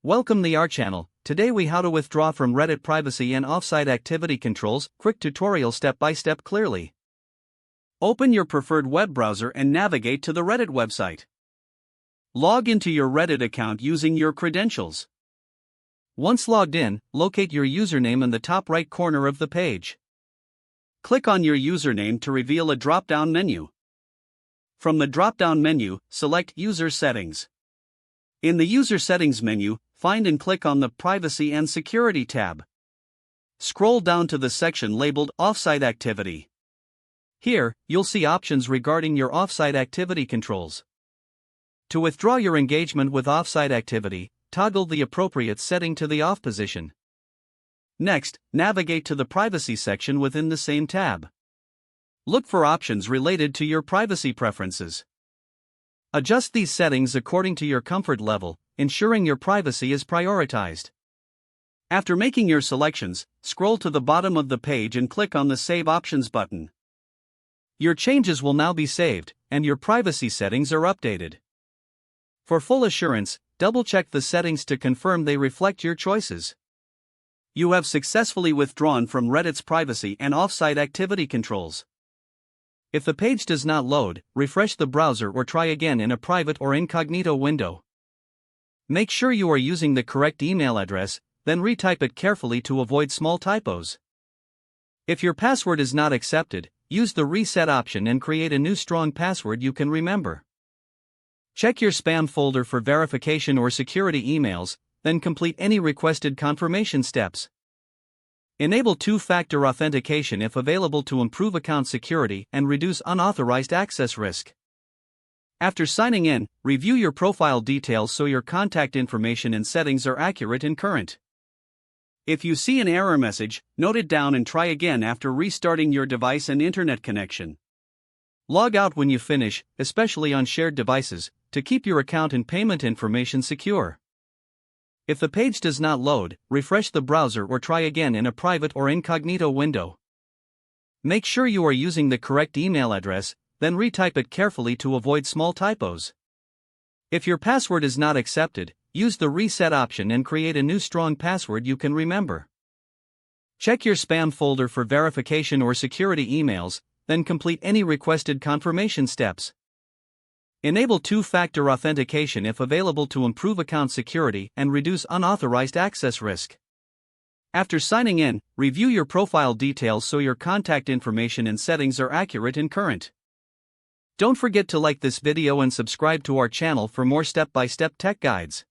Welcome to our channel. Today we how to withdraw from Reddit privacy and offsite activity controls. Quick tutorial step by step clearly. Open your preferred web browser and navigate to the Reddit website. Log into your Reddit account using your credentials. Once logged in, locate your username in the top right corner of the page. Click on your username to reveal a drop-down menu. From the drop-down menu, select User Settings. In the User Settings menu, find and click on the Privacy and Security tab. Scroll down to the section labeled Offsite Activity. Here, you'll see options regarding your offsite activity controls. To withdraw your engagement with offsite activity, toggle the appropriate setting to the off position. Next, navigate to the Privacy section within the same tab. Look for options related to your privacy preferences. Adjust these settings according to your comfort level, ensuring your privacy is prioritized. After making your selections, scroll to the bottom of the page and click on the Save Options button. Your changes will now be saved, and your privacy settings are updated. For full assurance, double-check the settings to confirm they reflect your choices. You have successfully withdrawn from Reddit's privacy and offsite activity controls. If the page does not load, refresh the browser or try again in a private or incognito window. Make sure you are using the correct email address, then retype it carefully to avoid small typos. If your password is not accepted, use the reset option and create a new strong password you can remember. Check your spam folder for verification or security emails, then complete any requested confirmation steps. Enable two-factor authentication if available to improve account security and reduce unauthorized access risk. After signing in, review your profile details so your contact information and settings are accurate and current. If you see an error message, note it down and try again after restarting your device and internet connection. Log out when you finish, especially on shared devices, to keep your account and payment information secure. If the page does not load, refresh the browser or try again in a private or incognito window. Make sure you are using the correct email address, then retype it carefully to avoid small typos. If your password is not accepted, use the reset option and create a new strong password you can remember. Check your spam folder for verification or security emails, then complete any requested confirmation steps. Enable two-factor authentication if available to improve account security and reduce unauthorized access risk. After signing in, review your profile details so your contact information and settings are accurate and current. Don't forget to like this video and subscribe to our channel for more step-by-step tech guides.